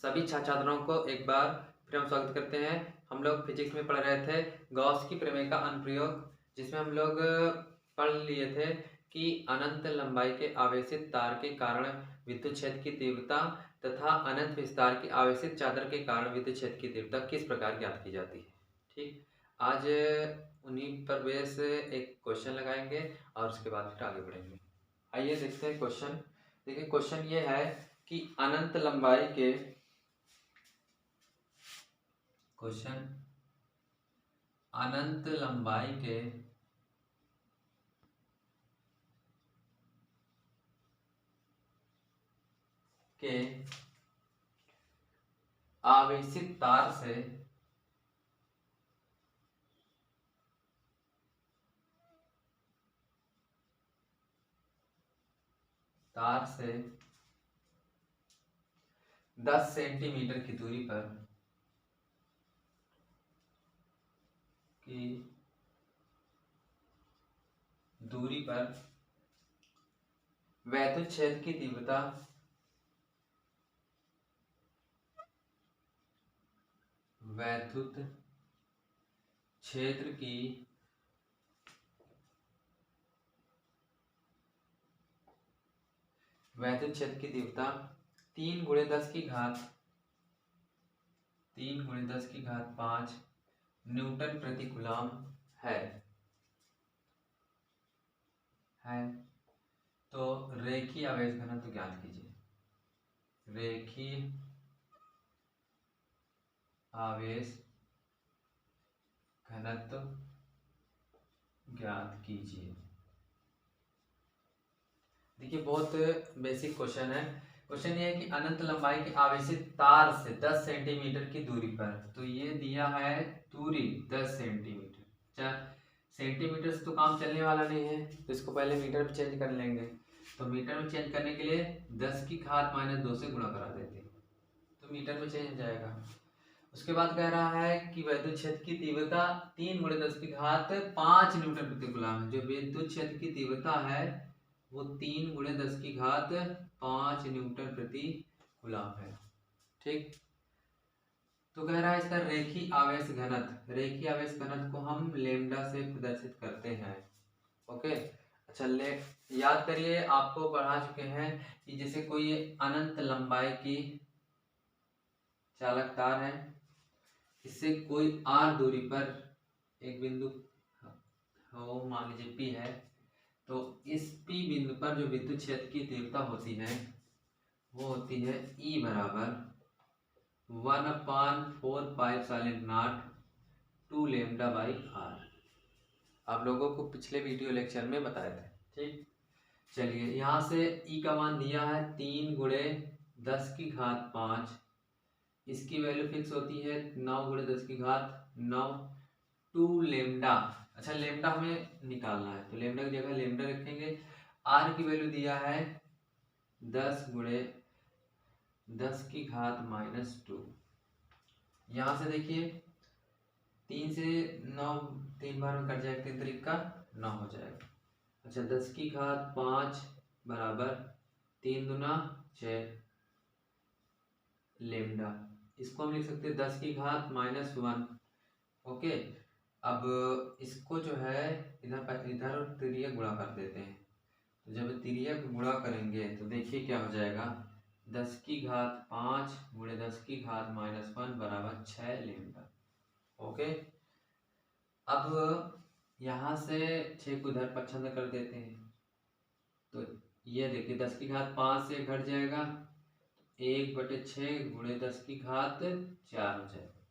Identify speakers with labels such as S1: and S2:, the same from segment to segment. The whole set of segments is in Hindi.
S1: सभी छात्र छात्राओं को एक बार फिर हम स्वागत करते हैं। हम लोग फिजिक्स में पढ़ रहे थे गॉस की प्रमेय का अनुप्रयोग, जिसमें हम लोग पढ़ लिए थे कि अनंत लंबाई के आवेशित तार के कारण विद्युत क्षेत्र की तीव्रता तथा अनंत विस्तार की आवेशित चादर के कारण विद्युत क्षेत्र की तीव्रता किस प्रकार ज्ञात की जाती है। ठीक, आज उन्हीं पर बेस एक क्वेश्चन लगाएंगे और उसके बाद फिर आगे बढ़ेंगे। आइए देखते हैं क्वेश्चन। देखिए क्वेश्चन ये है कि अनंत लंबाई के अनंत लंबाई के आवेशित तार से 10 सेंटीमीटर की दूरी पर वैद्युत क्षेत्र की तीव्रता वैद्युत क्षेत्र की तीव्रता 3 × 10⁵ न्यूटन प्रति कूलम है। तो रेखीय आवेश घनत्व ज्ञात कीजिए। रेखीय आवेश घनत्व ज्ञात कीजिए। देखिए बहुत बेसिक क्वेश्चन है। क्वेश्चन ये है कि अनंत लंबाई के आवेशित तार से 10 सेंटीमीटर की दूरी पर, तो ये दिया है दूरी 10 सेंटीमीटर। सेंटीमीटर से तो काम चलने वाला नहीं है, तो इसको पहले मीटर में चेंज कर लेंगे। तो मीटर में चेंज करने के लिए 10⁻² से गुणा करा देते हैं, तो मीटर में चेंज हो जाएगा। उसके बाद कह रहा है कि वैद्युत क्षेत्र की तीव्रता 3 × 10⁵ न्यूटन प्रति कूलम है। जो विद्युत क्षेत्र की तीव्रता है वो 3 × 10⁵ न्यूटन प्रति कूलम है। ठीक, तो कह रहा है इसका रेखीय आवेश घनत्व को हम लेम्डा से प्रदर्शित करते हैं। ओके, अच्छा याद करिए, आपको पढ़ा चुके हैं कि जैसे कोई अनंत लंबाई की चालक तार है, इससे कोई r दूरी पर एक बिंदु हो, मान लीजिए P है, तो इस P बिंदु पर जो विद्युत क्षेत्र की तीव्रता होती है वो होती है E बराबर 1/4πε0 2 λ/r। आप लोगों को पिछले वीडियो लेक्चर में बताए थे। ठीक, चलिए यहाँ से E का मान दिया है 3 × 10⁵, इसकी वैल्यू फिक्स होती है 9 × 10⁹ 2 लेम्डा। अच्छा, लेम्डा हमें निकालना है, तो लेम्डा की जगह लेम्डा रखेंगे। आर की वैल्यू दिया है 10 × 10⁻²। यहाँ से देखिए 3 से 9 3 बार में कट जाएगा, 3 3 का 9 हो जाएगा। अच्छा, 10⁵ बराबर 3 दूना 6 लेम्डा। इसको हम लिख सकते हैं 10⁻⁻1। ओके, अब इसको जो है इधर तिर्यक गुणा कर देते हैं। तो जब तिर्यक गुणा करेंगे तो देखिए क्या हो जाएगा, 10⁵ × 10⁻⁻1 बराबर 6 लेम्डा। ओके, अब यहाँ से 6 को इधर पक्षांतर कर देते हैं, तो ये देखिए 10⁵ से घट जाएगा, 1/6 × 10⁻⁴ हो जाएगा।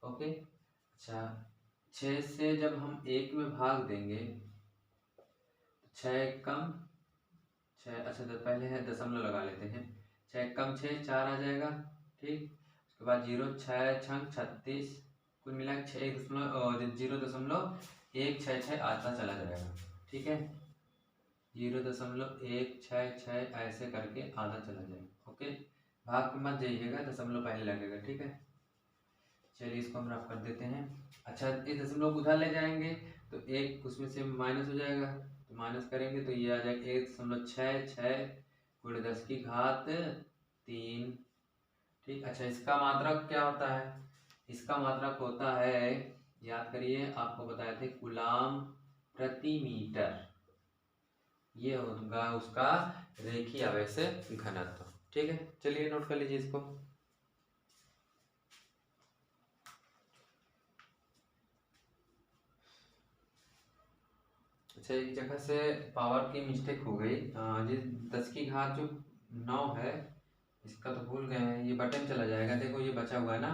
S1: ओके, अच्छा 6 से जब हम 1 में भाग देंगे तो 6 कम 6, अच्छा तो पहले है दशमलव लगा लेते हैं, 6 कम 6 4 आ जाएगा। ठीक, उसके बाद 0 6 छंग 36, कुल मिला 0.166 आता चला जाएगा। ठीक है, 0.166 ऐसे करके आधा चला जाएगा। ओके, भाग में मत जाइएगा, दशमलव पहले लगेगा। ठीक है, चलिए इसको हम रफ कर देते हैं। अच्छा, इस दशमलव को उधर ले जाएंगे तो एक उसमें से माइनस हो जाएगा, तो माइनस करेंगे तो ये आ जाएगा 1.66 × 10⁻³ ठीक। अच्छा, इसका मात्रक क्या होता है? इसका मात्रक होता है, याद करिए, आपको बताए थे, कूलाम प्रति मीटर। ये होगा उसका रेखीय आवेश घनत्व। ठीक है, चलिए नोट कर लीजिए इसको। अच्छा, एक जगह से पावर की मिस्टेक हो गई। ये 10 की घात जो 9 है, इसका तो भूल गए हैं, ये बटन चला जाएगा। देखो ये बचा हुआ है ना,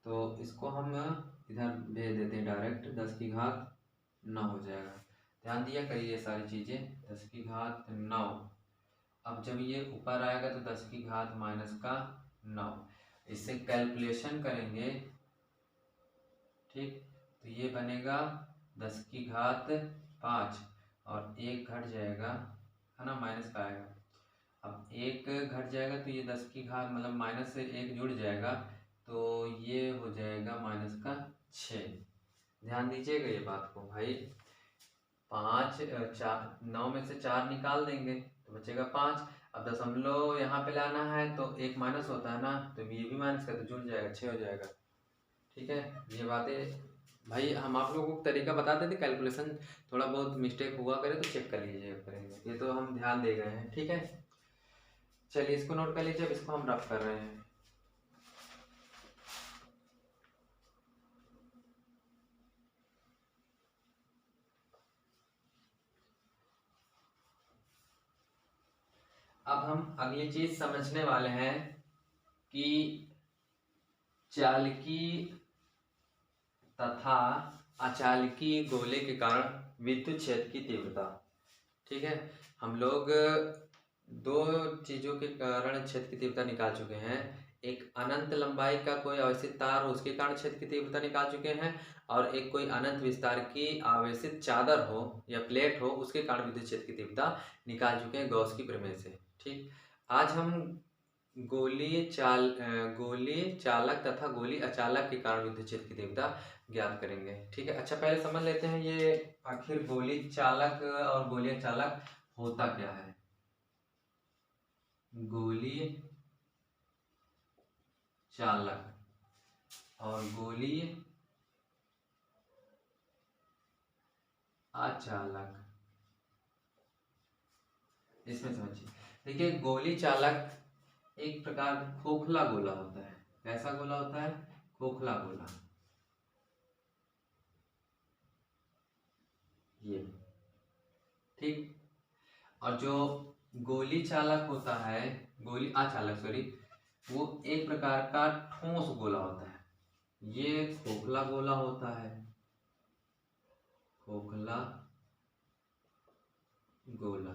S1: तो इसको हम इधर भेज देते हैं डायरेक्ट। 10 की घात 9 हो जाएगा। ध्यान दिया करिए ये सारी चीज़ें। 10 की घात 9। अब जब ये ऊपर आएगा तो 10 की घात -9। इससे कैलकुलेशन करेंगे, ठीक, तो ये बनेगा 10 की घात 5 और एक घट जाएगा, है ना, माइनस का आएगा। अब एक घट जाएगा तो ये 10 की घात मतलब माइनस से एक जुड़ जाएगा, तो ये हो जाएगा -6। ध्यान दीजिएगा ये बात को भाई। 9 में से 4 निकाल देंगे तो बचेगा 5। अब दशमलव यहाँ पे लाना है तो एक माइनस होता है ना, तो ये भी माइनस का तो जुड़ जाएगा, 6 हो जाएगा। ठीक है, ये बातें भाई हम आप लोगों को तरीका बताते थे, कैलकुलेशन थोड़ा बहुत मिस्टेक हुआ करे तो चेक कर लीजिए करेंगे, ये तो हम ध्यान दे गए हैं। ठीक है, चलिए इसको नोट कर लीजिए। अब इसको हम रफ कर रहे हैं। अब हम अगली चीज समझने वाले हैं कि चालकी तथा अचालकी गोले के कारण विद्युत क्षेत्र की तीव्रता। ठीक है, हम लोग दो चीजों के कारण क्षेत्र की तीव्रता निकाल चुके हैं। एक अनंत लंबाई का कोई आवेशित तार हो उसके कारण क्षेत्र की तीव्रता निकाल चुके हैं, और एक कोई अनंत विस्तार की आवेशित चादर हो या प्लेट हो उसके कारण विद्युत क्षेत्र की तीव्रता निकाल चुके हैं गॉस की प्रमेय से। ठीक, आज हम गोलीय चालक तथा गोलीय अचालक के कारण विद्युत क्षेत्र की तीव्रता ज्ञात करेंगे। ठीक है, अच्छा पहले समझ लेते हैं ये आखिर गोलीय चालक और गोलीय चालक होता क्या है। गोलीय चालक और गोलीय अचालक, इसमें समझिए। देखिए, गोलीय चालक एक प्रकार का खोखला गोला होता है। कैसा गोला होता है? खोखला गोला। ये ठीक। और जो गोली चालक होता है, गोली अचालक सॉरी, वो एक प्रकार का ठोस गोला होता है। ये खोखला गोला होता है, खोखला गोला,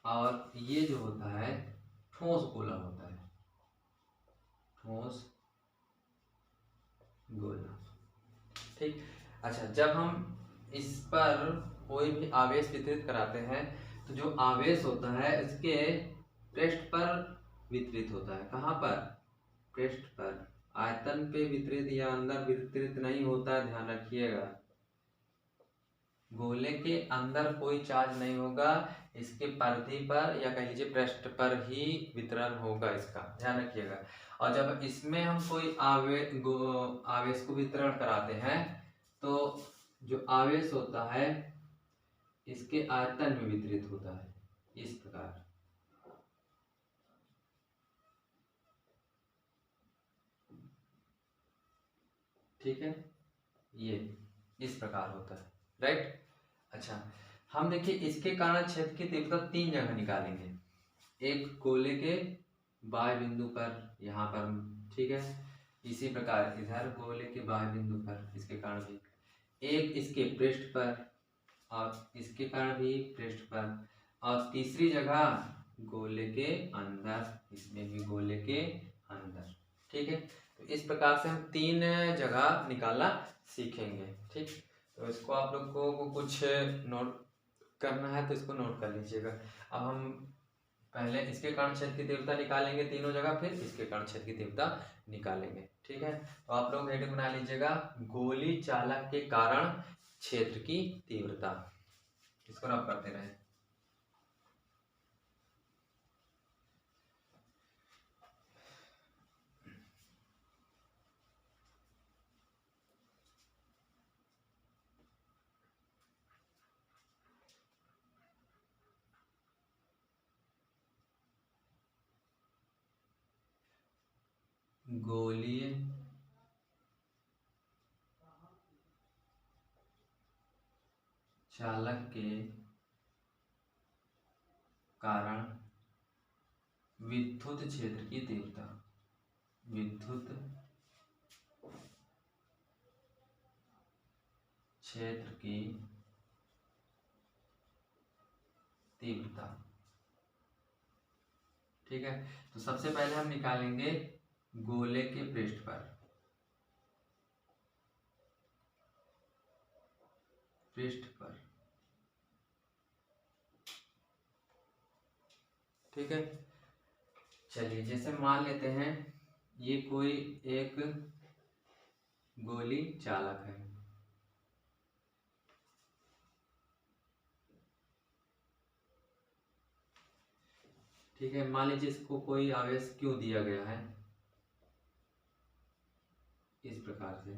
S1: और ये जो होता है ठोस गोला होता है, ठोस गोला। ठीक। अच्छा, जब हम इस पर कोई भी आवेश वितरित कराते हैं तो जो आवेश होता है इसके पृष्ठ पर वितरित होता है। कहाँ पर? पृष्ठ पर। आयतन पे वितरित या अंदर वितरित नहीं होता है, ध्यान रखिएगा। गोले के अंदर कोई चार्ज नहीं होगा, इसके परिधि पर या कह लीजिए पृष्ठ पर ही वितरण होगा इसका, ध्यान रखिएगा। और जब इसमें हम कोई आवेश को वितरण कराते हैं तो जो आवेश होता है इसके आयतन में वितरित होता है, इस प्रकार। ठीक है, ये इस प्रकार होता है, राइट। अच्छा, हम देखिए इसके कारण क्षेत्र की तीव्रता 3 जगह निकालेंगे। एक गोले के बाह्य बिंदु पर, यहाँ पर, ठीक है, इसी प्रकार इधर गोले के बाह्य बिंदु पर इसके कारण भी, एक इसके पृष्ठ पर और इसके कारण भी पृष्ठ पर, और तीसरी जगह गोले के अंदर, इसमें भी गोले के अंदर। ठीक है, तो इस प्रकार से हम 3 जगह निकालना सीखेंगे। ठीक, तो इसको आप लोग को कुछ नोट करना है तो इसको नोट कर लीजिएगा। अब हम पहले इसके कारण क्षेत्र की तीव्रता निकालेंगे तीनों जगह, फिर इसके कारण क्षेत्र की तीव्रता निकालेंगे। ठीक है, तो आप लोग हेडिंग बना लीजिएगा, गोली चालक के कारण क्षेत्र की तीव्रता। इसको रफ करते रहे। गोलीय चालक के कारण विद्युत क्षेत्र की तीव्रता, विद्युत क्षेत्र की तीव्रता। ठीक है, तो सबसे पहले हम निकालेंगे गोले के पृष्ठ पर, ठीक है। चलिए, जैसे मान लेते हैं ये कोई एक गोली चालक है, ठीक है। मान लीजिए इसको कोई आवेश क्यों दिया गया है, इस प्रकार से,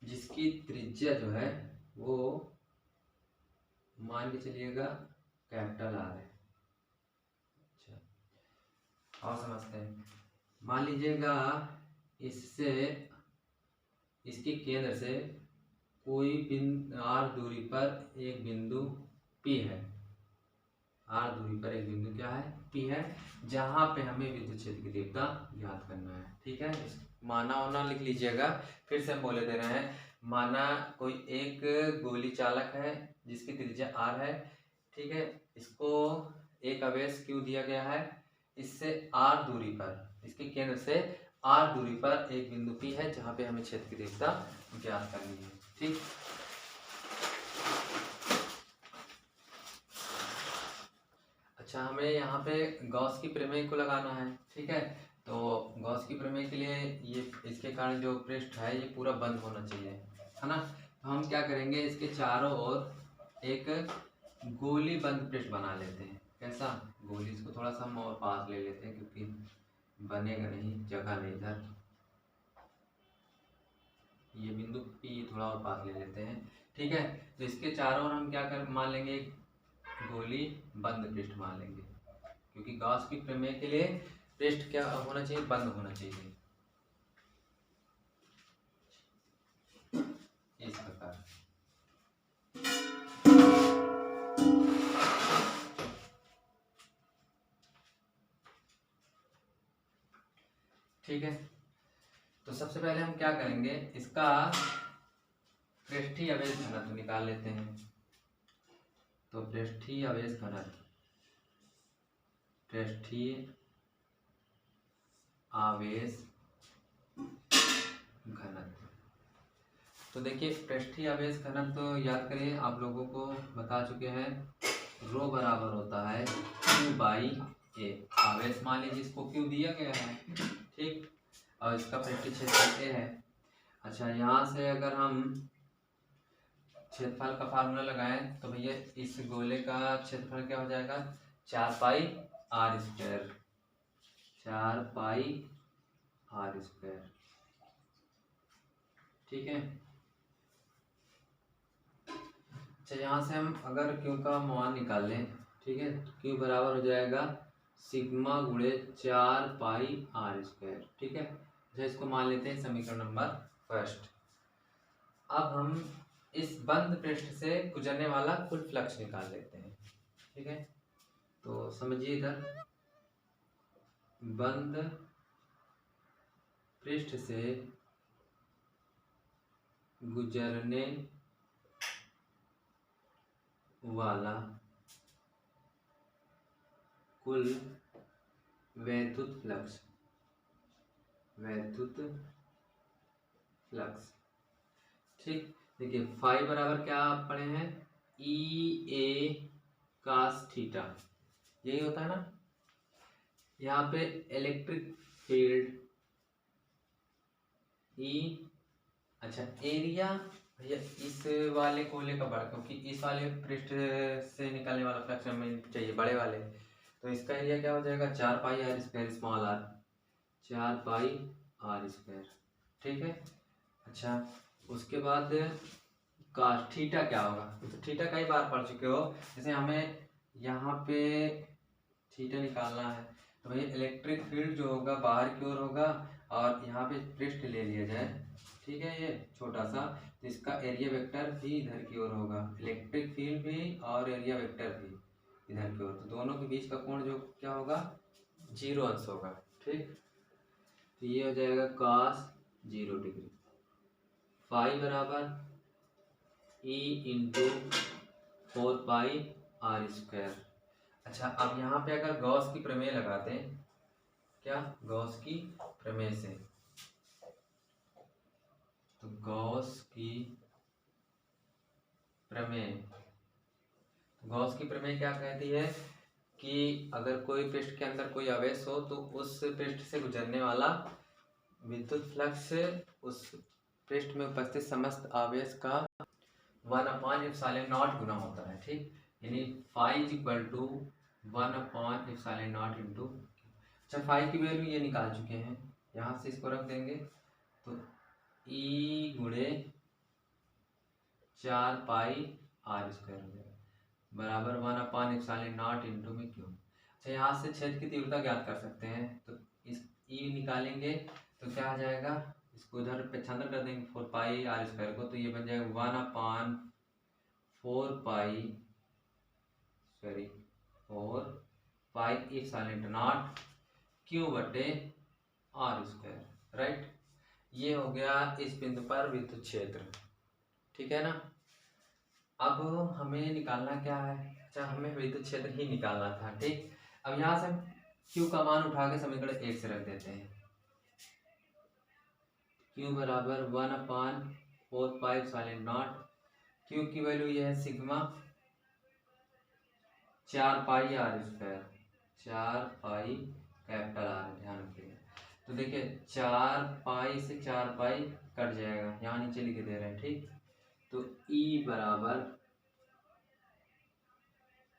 S1: जिसकी त्रिज्या जो है वो मान के चलिएगा कैपिटल आर है। अच्छा, और समझते हैं। मान लीजिएगा इससे, इसके केंद्र से कोई बिंदु आर दूरी पर एक बिंदु P है, आर दूरी पर एक बिंदु क्या है, P है, जहां पे हमें विद्युत क्षेत्र की तीव्रता ज्ञात करना है। ठीक है, माना होना लिख लीजिएगा, फिर से हम बोले दे रहे हैं। माना कोई एक गोली चालक है जिसकी त्रिज्या r है, ठीक है। इसको एक आवेश q दिया गया है, इससे r दूरी पर, इसके केंद्र से r दूरी पर एक बिंदु P है जहां पे हमें क्षेत्र की तीव्रता ज्ञात करनी है। ठीक, अच्छा, हमें यहाँ पे गॉस की प्रमेय को लगाना है। ठीक है, तो गॉस की प्रमेय के लिए ये इसके कारण जो पृष्ठ है ये पूरा बंद होना चाहिए, है ना। तो हम क्या करेंगे, इसके चारों ओर एक गोली बंद पृष्ठ बना लेते हैं। कैसा गोली, इसको थोड़ा सा हम और पास ले लेते हैं क्योंकि बनेगा नहीं, जगह नहीं इधर। ये बिंदु P थोड़ा और पास ले लेते हैं। ठीक है, तो इसके चारों ओर हम क्या कर मान लेंगे, गोली बंद पृष्ठ मान लेंगे, क्योंकि गॉस की प्रमेय के लिए पृष्ठ क्या होना चाहिए, बंद होना चाहिए, इस प्रकार। ठीक है, तो सबसे पहले हम क्या करेंगे, इसका पृष्ठीय आवेश घनत्व निकाल लेते हैं। तो पृष्ठीय आवेश घनत्व, पृष्ठीय आवेश घनत्व, तो देखिए पृष्ठीय आवेश घनत्व तो याद करिए, आप लोगों को बता चुके हैं, रो बराबर होता है Q/A। आवेश मान लीजिए इसको Q दिया गया है, ठीक, और इसका पृष्ठीय क्षेत्र A है। अच्छा, यहाँ से अगर हम क्षेत्रफल का फार्मूला लगाएं तो भैया इस गोले का क्षेत्रफल क्या हो जाएगा, 4πr², 4πr²। ठीक है, अच्छा, यहाँ से हम अगर Q का मान निकाल लें, ठीक है, तो Q बराबर हो जाएगा सिग्मा गुणे 4πr²। ठीक है, अच्छा, इसको मान लेते हैं समीकरण नंबर फर्स्ट। अब हम इस बंद पृष्ठ से गुजरने वाला कुल फ्लक्स निकाल लेते हैं। ठीक है, तो समझिए इधर, बंद पृष्ठ से गुजरने वाला कुल वैद्युत फ्लक्स, वैद्युत फ्लक्स। ठीक, देखिए फाई बराबर क्या आप पढ़े हैं, EA cos थीटा, यही होता है ना। यहाँ पे इलेक्ट्रिक फील्ड E, अच्छा, एरिया भैया इस वाले गोले का बड़ा, क्योंकि इस वाले पृष्ठ से निकलने वाला फ्लक्स हमें चाहिए बड़े वाले, तो इसका एरिया क्या हो जाएगा, 4πr² स्मॉल r, 4πr²। ठीक है, अच्छा, उसके बाद cos थीटा क्या होगा, तो थीटा कई बार पढ़ चुके हो। जैसे हमें यहाँ पे थीटा निकालना है, तो भाई इलेक्ट्रिक फील्ड जो होगा बाहर की ओर होगा, और यहाँ पे पृष्ठ ले लिया जाए, ठीक है, ये छोटा सा, तो इसका एरिया वेक्टर भी इधर की ओर होगा, इलेक्ट्रिक फील्ड भी और एरिया वेक्टर भी इधर की ओर, तो दोनों के बीच का कोण जो क्या होगा, 0 अंश होगा, ठीक। तो ये हो जाएगा cos 0 डिग्री, फाई बराबर E इंटू 4πr²। अच्छा, अब यहाँ पे अगर गॉस की प्रमेय लगाते हैं, क्या गॉस की प्रमेय से, तो गॉस की प्रमेय, गॉस की प्रमेय क्या कहती है कि अगर कोई पृष्ठ के अंदर कोई आवेश हो तो उस पृष्ठ से गुजरने वाला विद्युत फ्लक्स उस पृष्ठ में उपस्थित समस्त आवेश का 1/ε0 गुना होता है, ठीक। यानी phi is equal to 1/ε0 into, अच्छा फाई की वैल्यू ये निकाल चुके हैं, यहाँ से इसको रख देंगे, तो ई गुणे 4πr² हो जाएगा बराबर 1/ε0 इंटू में क्यू। अच्छा, यहाँ से छेद की तीव्रता ज्ञात कर सकते हैं, तो इस ई निकालेंगे तो क्या आ जाएगा, इसको उधर पक्षांतर कर देंगे 4πr² को, तो ये बन जाएगा 4πε0 Q/r², राइट। ये हो गया इस बिंदु पर विद्युत क्षेत्र, ठीक है ना। अब हमें निकालना क्या है, अच्छा हमें विद्युत क्षेत्र ही निकालना था, ठीक। अब यहाँ से हम Q का मान उठा के समीकरण 1 से रख देते हैं, Q बराबर 1/4πε0, Q की वैल्यू ये है सिग्मा 4πr², 4π कैपिटल R, ध्यान रखिएगा। तो देखिए 4π से 4π कट जाएगा, यहाँ नीचे लिख दे रहे हैं, ठीक। तो E बराबर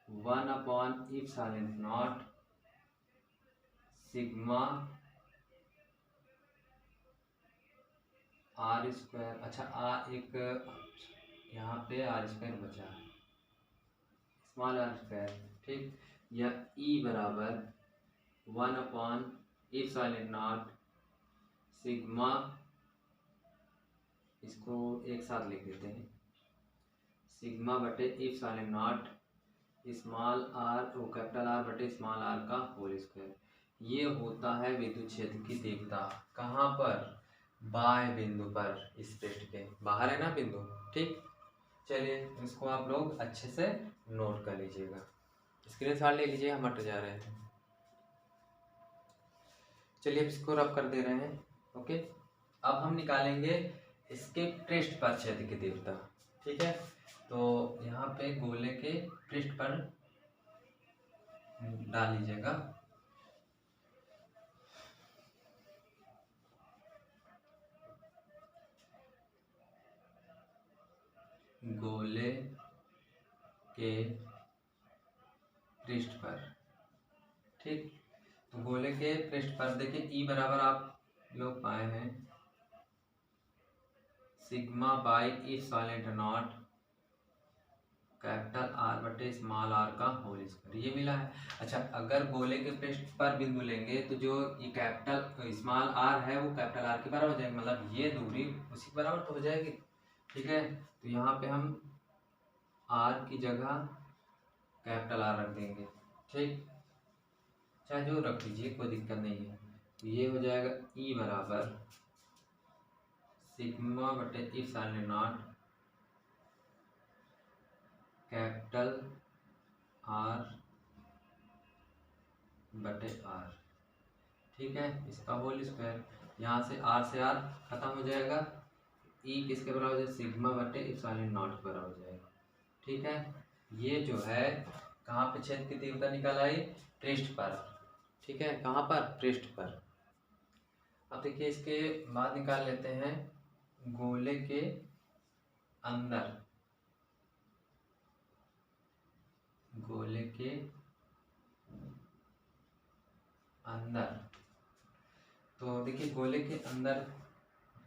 S1: 1/ε0 सिग्मा r², अच्छा r एक यहाँ पे r² बचा है, स्मॉल r², ठीक। या E बराबर 1/ε0 सिग्मा, इसको एक साथ लिख देते हैं, सिग्मा बटे ε0 small r o capital R बटे स्मॉल r का होल स्क्वायर। ये होता है विद्युत क्षेत्र की तीव्रता, कहाँ पर, बाह्य बिंदु पर, इस पृष्ठ के बाहर है ना बिंदु, ठीक। चलिए इसको आप लोग अच्छे से नोट कर लीजिएगा, स्क्रीनशॉट ले लीजिए, हम हट जा रहे हैं। चलिए इसको रब कर दे रहे हैं, ओके। अब हम निकालेंगे इसके पृष्ठ पर क्षेत्र की तीव्रता, ठीक है। तो यहाँ पे गोले के पृष्ठ पर डाल लीजिएगा, गोले के पृष्ठ पर, ठीक। तो गोले के पृष्ठ पर देखिए ई बराबर आप लोग पाए हैं सिग्मा बाई ε0 कैपिटल R बटे स्मॉल r का होल स्क्वायर, ये मिला है। अच्छा, अगर गोले के पृष्ठ पर बिंदु लेंगे तो जो ये कैपिटल स्मॉल r है वो कैपिटल R के बराबर हो जाएगी, मतलब ये दूरी उसी बराबर तो हो जाएगी, ठीक है। तो यहाँ पे हम R की जगह कैपिटल R रख देंगे, ठीक, चाहे जो रख लीजिए, कोई दिक्कत नहीं है। तो ये हो जाएगा E बराबर सिग्मा बटे ε0 कैपिटल R बटे R, ठीक है, इसका होल स्क्वायर। यहाँ से R खत्म हो जाएगा, E किसके बराबर हो जाएगा, सिग्मा बटे ε0 के बराबर हो जाएगा, ठीक है। ये जो है कहाँ पे क्षेत्र की तीव्रता निकल आई, पृष्ठ पर, ठीक है, कहाँ पर, पृष्ठ पर। अब देखिए इसके बाद निकाल लेते हैं गोले के अंदर, गोले के अंदर, तो देखिए गोले के अंदर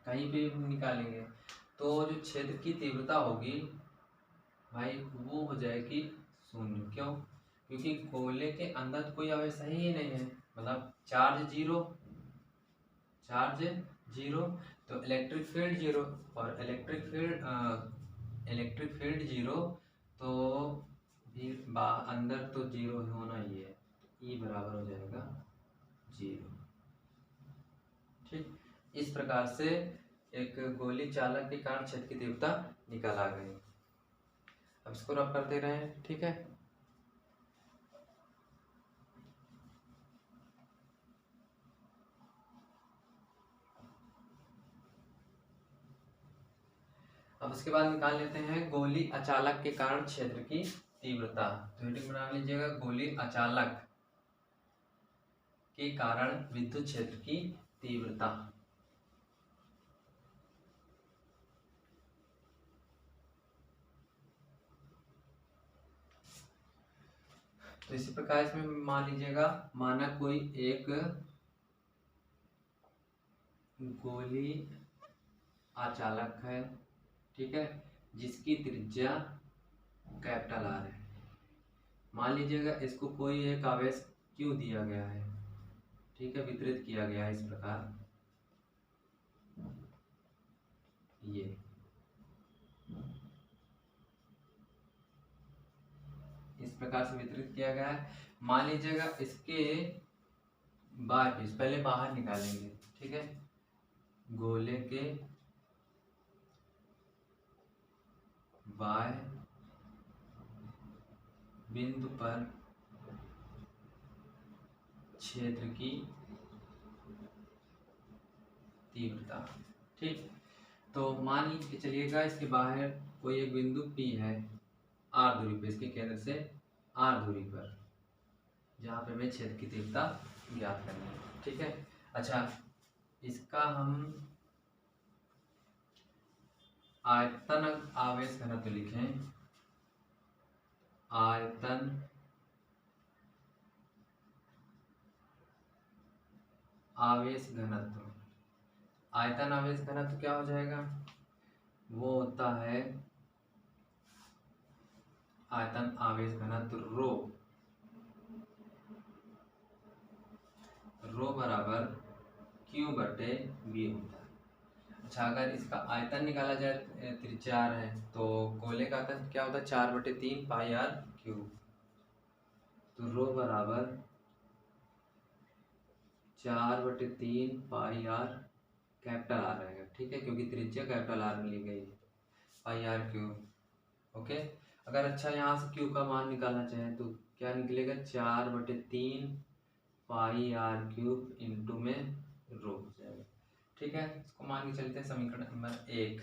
S1: कहीं पे निकालेंगे तो जो क्षेत्र की तीव्रता होगी भाई वो हो जाएगी 0, क्यों, क्योंकि गोले के अंदर तो कोई आवेश है ही नहीं है, मतलब चार्ज जीरो, तो इलेक्ट्रिक फील्ड जीरो, और इलेक्ट्रिक फील्ड जीरो, तो भी अंदर तो जीरो होना ही है, ई बराबर हो जाएगा जीरो। ठीक, इस प्रकार से एक गोली चालक के कारण क्षेत्र की तीव्रता निकाल आ गई। अब इसको रब करते रहे, ठीक है। अब उसके बाद निकाल लेते हैं गोली अचालक के कारण क्षेत्र की तीव्रता। तो हेडिंग बना लीजिएगा, गोली अचालक के कारण विद्युत क्षेत्र की तीव्रता। तो इसी प्रकार इसमें मान लीजिएगा, माना कोई एक गोली अचालक है, ठीक है, जिसकी त्रिज्या कैपिटल आर है। मान लीजिएगा इसको कोई एक आवेश क्यू दिया गया है, ठीक है, वितरित किया गया है इस प्रकार, ये इस प्रकार से वितरित किया गया है। मान लीजिएगा इसके बाहर पीस पहले बाहर निकालेंगे, ठीक है, गोले के बाय बिंदु पर क्षेत्र की तीव्रता। ठीक, तो मान लीजिए चलिएगा इसके बाहर कोई एक बिंदु P है r दूरी पे, इसके केंद्र से r दूरी पर, जहाँ पे हमें क्षेत्र की तीव्रता ज्ञात करनी है, ठीक है। अच्छा, इसका हम आयतन आवेश घनत्व लिखें, आयतन आवेश घनत्व। आयतन आवेश घनत्व क्या हो जाएगा, वो होता है आयतन आवेश घनत्व रो बराबर Q बटे V होता है। अच्छा, अगर इसका आयतन निकाला जाए, त्रिज्या r है, तो गोले का आयतन क्या होता है, 4/3 पाई r क्यूब। तो रो बराबर 4/3 पाई r कैपिटल आर रहेगा, ठीक है, क्योंकि त्रिज्या कैपिटल आर में ली गई है, पाई r क्यूब। ओके, अगर अच्छा यहाँ से क्यू का मान निकालना चाहें तो क्या निकलेगा, 4/3 पाई r क्यूब इंटू में रो हो जाएगा, ठीक है। इसको मान के चलते हैं समीकरण नंबर 1।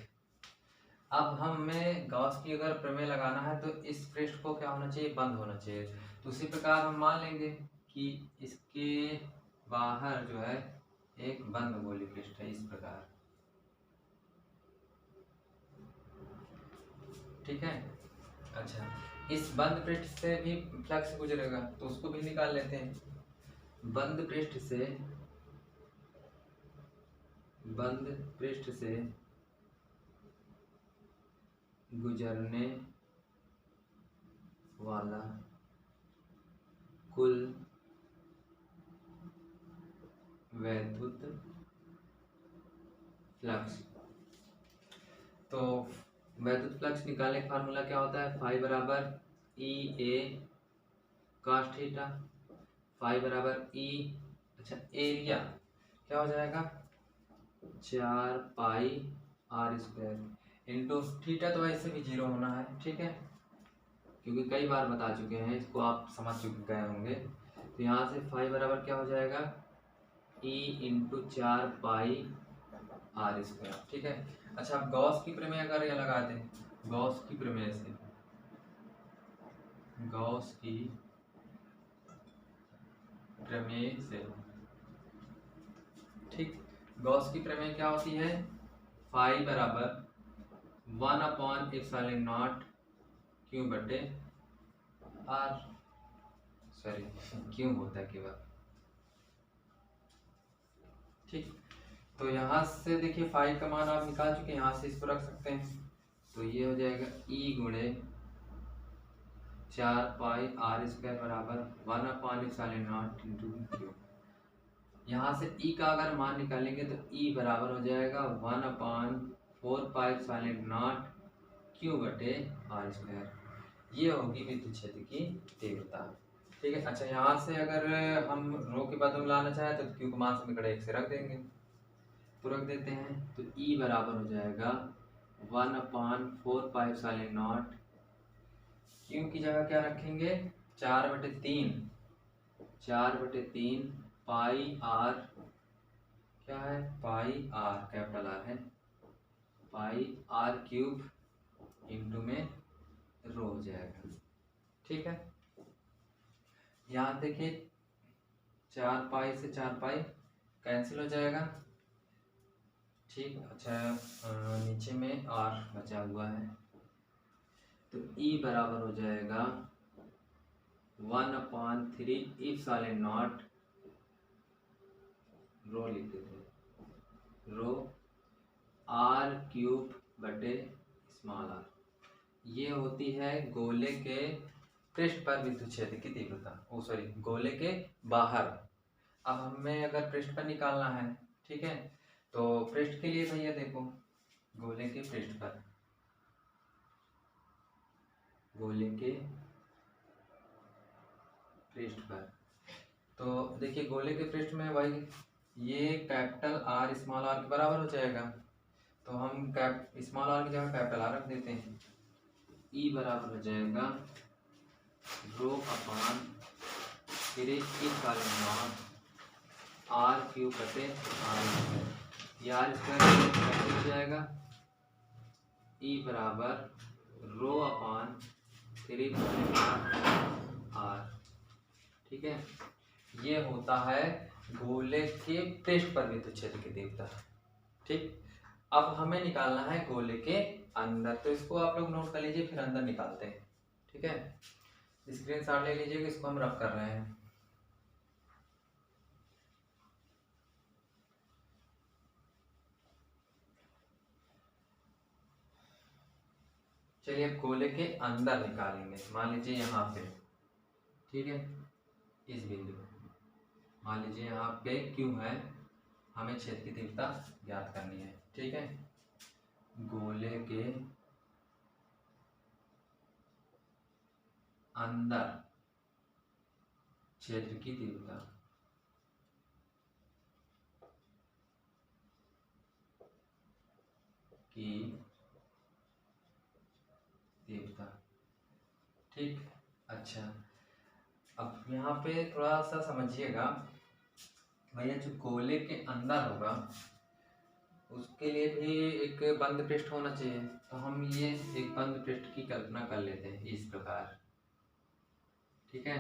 S1: अब हमें गॉस की अगर प्रमेय लगाना है तो इस पृष्ठ को क्या होना चाहिए, बंद होना चाहिए। तो उसी प्रकार हम मान लेंगे कि इसके बाहर जो है एक बंद गोली पृष्ठ है, इस प्रकार, ठीक है। अच्छा, इस बंद पृष्ठ से भी फ्लक्स गुजरेगा, तो उसको भी निकाल लेते हैं। बंद पृष्ठ से गुजरने वाला कुल वैद्युत फ्लक्स। तो वैद्युत फ्लक्स निकालने का फार्मूला क्या होता है, फाई बराबर ई ए cos थीटा, फाई बराबर ई, अच्छा, एरिया क्या हो जाएगा, 4 पाई r स्क्वायर इंटू थीटा, तो ऐसे भी 0 होना है, ठीक है, क्योंकि कई बार बता चुके हैं इसको, आप समझ चुके गए होंगे। तो यहाँ से फाई बराबर क्या हो जाएगा, ई इंटू 4 पाई r स्क्वायर, ठीक है। अच्छा, अब गॉस की प्रमेय अगर ये लगा दें, गॉस की प्रमेय से, ठीक, गॉस की प्रमेय क्या होती है, फाई बराबर 1/ε0 क्यू बटे आर, सॉरी क्यों होता है केवल, ठीक। तो यहाँ से देखिए फाई का मान आप निकाल चुके हैं, यहाँ से इसको रख सकते हैं, तो ये हो जाएगा ई गुणे 4 पाई आर स्क्वायर बराबर 1/ε0 इंटू क्यू। यहाँ से ई का अगर मान निकालेंगे तो ई बराबर हो जाएगा 1/4 पाई ε0 क्यू बटे आर स्क्वायर। ये होगी विद्युत क्षेत्र की तीव्रता। ठीक है। अच्छा, यहाँ से अगर हम रो के पद में लाना चाहें तो क्यू को मान समीकरण 1 से रख देंगे, तो रख देते हैं। तो ई बराबर हो जाएगा 1/4 पाई ε0, क्यू की जगह क्या रखेंगे 4/3 पाई आर, क्या है पाई आर, कैपिटल आर है, पाई आर क्यूब इंटू में रो हो जाएगा। ठीक है। यहाँ देखिए 4 पाई से 4 पाई कैंसिल हो जाएगा। ठीक। अच्छा, नीचे में आर बचा हुआ है, तो ई बराबर हो जाएगा 1/3 रो लिख देते हैं, रो आर क्यूब बटे स्मॉल आर। ये होती है गोले के पृष्ठ पर विद्युत क्षेत्र की तीव्रता, गोले के बाहर। अब हमें अगर पृष्ठ पर निकालना है, ठीक है, तो पृष्ठ के लिए भैया देखो, गोले के पृष्ठ पर, गोले के पृष्ठ पर, तो देखिए गोले के पृष्ठ में वही ये कैपिटल आर स्मॉल आर के बराबर हो जाएगा, तो हम स्मॉल आर की जगह कैपिटल आर रख देते हैं। ई बराबर हो जाएगा रो अपान 3/4 आर क्यूब बटे आर स्क्वायर। ये आर स्क्वायर कैसे हो जाएगा, ई बराबर रो अपान 3/4 आर। ठीक है। ये होता है गोले के पृष्ठ पर विद्युत क्षेत्र की तीव्रता। ठीक। अब हमें निकालना है गोले के अंदर, तो इसको आप लोग नोट कर लीजिए, फिर अंदर निकालते हैं। ठीक है। स्क्रीनशॉट ले लीजिए, इसको हम रफ कर रहे हैं। चलिए गोले के अंदर निकालेंगे। मान लीजिए यहाँ पे, ठीक है, इस बिंदु मान लीजिए यहाँ पे क्यू है, हमें क्षेत्र की तीव्रता ज्ञात करनी है। ठीक है। गोले के अंदर क्षेत्र की तीव्रता, ठीक। अच्छा, अब यहाँ पे थोड़ा सा समझिएगा भैया, जो गोले के अंदर होगा उसके लिए भी एक बंद पृष्ठ होना चाहिए, तो हम ये एक बंद पृष्ठ की कल्पना कर लेते हैं इस प्रकार। ठीक है।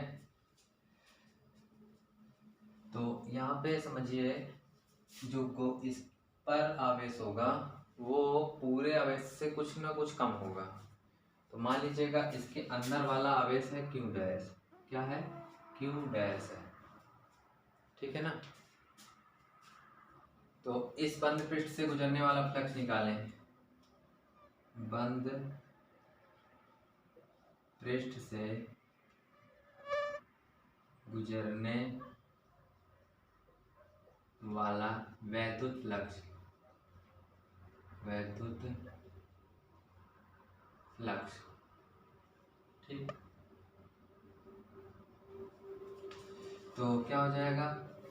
S1: तो यहाँ पे समझिए, जो इस पर आवेश होगा वो पूरे आवेश से कुछ ना कुछ कम होगा। तो मान लीजिएगा इसके अंदर वाला आवेश है क्यू डैश, क्या है क्यू डैश है। ठीक है ना। तो इस बंद पृष्ठ से गुजरने वाला फ्लक्स निकालें। बंद पृष्ठ से गुजरने वाला वैद्युत फ्लक्स, ठीक। तो क्या हो जाएगा,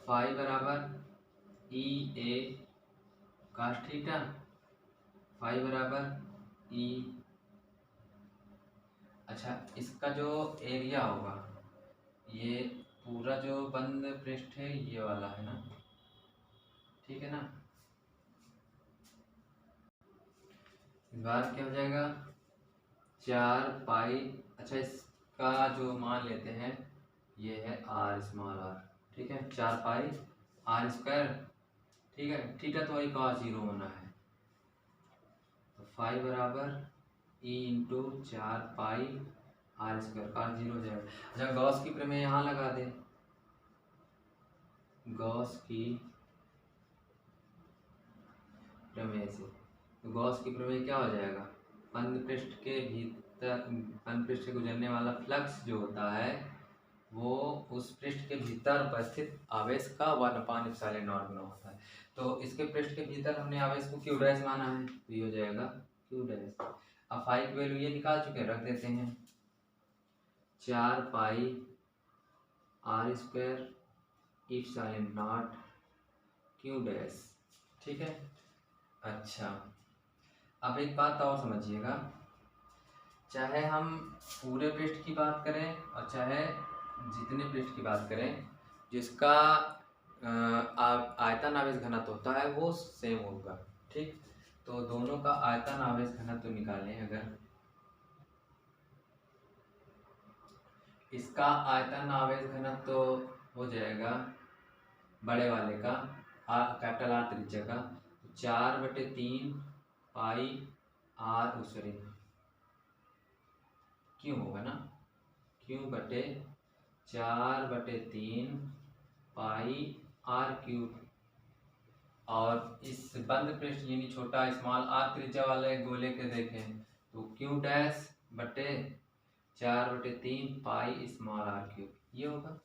S1: फाई बराबर ई ए कास थीटा, फाई बराबर ई। अच्छा, इसका जो एरिया होगा, ये पूरा जो बंद पृष्ठ है ये वाला है ना, ठीक है ना। इस बार क्या हो जाएगा 4 पाई, अच्छा इसका जो मान लेते हैं ये है आर स्मॉल आर। ठीक है। 4 पाई आर स्क्वायर, ठीक है, थीटा तो वही cos 0 होना है, तो फाई बराबर E into 4 pi r square, cos 0 हो जाएगा। अच्छा, गॉस की प्रमेय यहाँ लगा दें, गॉस की प्रमेय से, तो गॉस की प्रमेय क्या हो जाएगा, बंद पृष्ठ के घन पृष्ठ से गुजरने वाला फ्लक्स जो होता है वो उस पृष्ठ के भीतर उपस्थित आवेश का 1/ε0 गुना होता है। तो इसके पृष्ठ के भीतर हमने आवेश को क्यू डैश माना है, तो ये हो जाएगा क्यू डैश। अब फाई की वैल्यू ये निकाल चुके हैं, रख देते हैं 4 pi r square ε0 Q dash. ठीक है। अच्छा, अब एक बात और समझिएगा, चाहे हम पूरे पृष्ठ की बात करें और चाहे जितने पृष्ठ की बात करें, जिसका आयतन आवेश घनत्व होता है वो सेम होगा। ठीक, तो दोनों का आयतन आवेश घनत्व निकालें। अगर इसका आयतन आवेश घनत्व हो जाएगा बड़े वाले का कैपिटल आर त्रिज्या का 4/3 पाई आर सॉरी क्यों होगा ना, क्यों बटे 4/3 पाई आर क्यूब। और इस बंद पृष्ठ यानी छोटा स्मॉल आर त्रिज्या वाले गोले के देखें तो क्यू डैश बटे 4/3 पाई स्मॉल आर क्यूब ये होगा।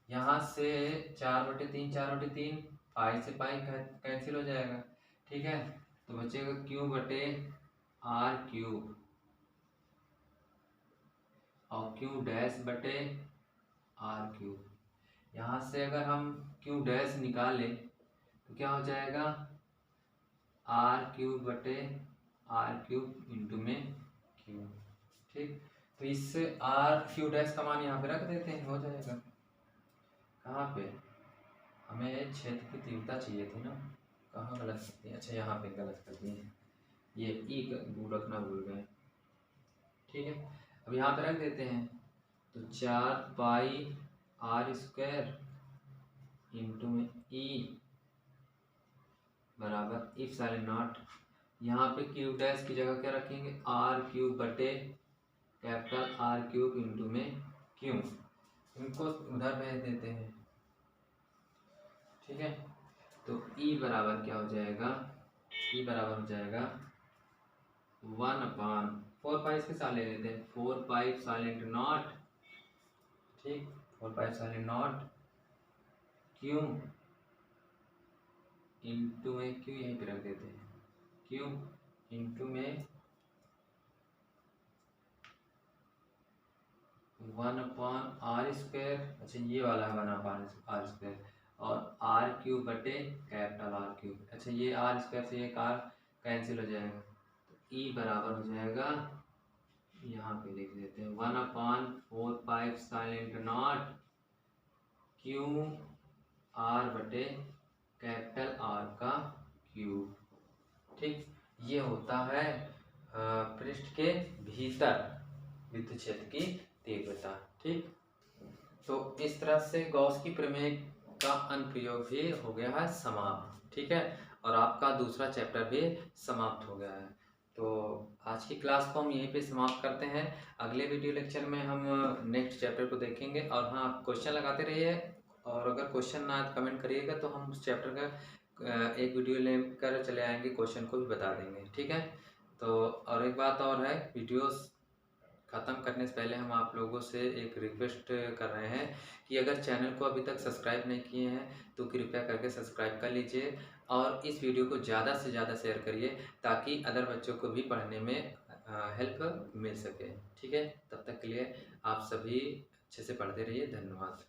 S1: यहाँ से 4/3 पाई से पाई कैंसिल हो जाएगा। ठीक है, तो बचेगा क्यू बटे आर क्यूब और क्यू डैश बटे आर क्यूब। यहाँ से अगर हम क्यू डैश निकालें तो क्या हो जाएगा आर क्यूब बटे आर क्यूब इंटू में क्यू। ठीक, तो इससे आर क्यू डैश का मान यहाँ पे रख देते हैं, हो जाएगा। कहाँ पे हमें क्षेत्र की तीव्रता चाहिए थी ना, कहाँ गलत करती है, अच्छा यहाँ पे गलत करती है, ये ई रखना भूल गए। ठीक है, अब यहाँ पे रख देते हैं तो 4 पाई आर स्क्वायर इंटू में ई बराबर ε0। यहाँ पे क्यूब डैश की जगह क्या रखेंगे आर क्यूब बटे कैपिटल आर क्यूब इंटू में क्यू, इनको उधर भेज देते हैं। ठीक है, तो ई बराबर क्या हो जाएगा, ई बराबर हो जाएगा 1/4 पाई इसके साथ ले लेते हैं 4 पाई ε0। ठीक, 4 पाई ε0 क्यू इंटू में क्यू यहीं पे रख देते हैं, क्यू इंटू में 1/r²। अच्छा ये वाला है 1/r² और आर क्यूब बटे कैपिटल आर क्यूब। अच्छा ये आर स्क्वायर से एक आर कैंसिल हो जाएगा, तो ई बराबर हो जाएगा, यहाँ पे लिख देते हैं 1/4 पाई ε0 क्यू आर बटे कैपिटल आर का क्यूब। ठीक, ये होता है पृष्ठ के भीतर विद्युत क्षेत्र की तीव्रता। ठीक, तो इस तरह से गॉस की प्रमेय का अनुप्रयोग भी हो गया है समाप्त। ठीक है, और आपका दूसरा चैप्टर भी समाप्त हो गया है। तो आज की क्लास को हम यहीं पे समाप्त करते हैं। अगले वीडियो लेक्चर में हम नेक्स्ट चैप्टर को देखेंगे। और हाँ, आप क्वेश्चन लगाते रहिए और अगर क्वेश्चन ना कमेंट करिएगा तो हम उस चैप्टर का एक वीडियो लेकर चले आएंगे, क्वेश्चन को भी बता देंगे। ठीक है, तो और एक बात और है, वीडियोस ख़त्म करने से पहले हम आप लोगों से एक रिक्वेस्ट कर रहे हैं कि अगर चैनल को अभी तक सब्सक्राइब नहीं किए हैं तो कृपया करके सब्सक्राइब कर लीजिए और इस वीडियो को ज़्यादा से ज़्यादा शेयर करिए ताकि अदर बच्चों को भी पढ़ने में हेल्प मिल सके। ठीक है, तब तक के लिए आप सभी अच्छे से पढ़ते रहिए। धन्यवाद।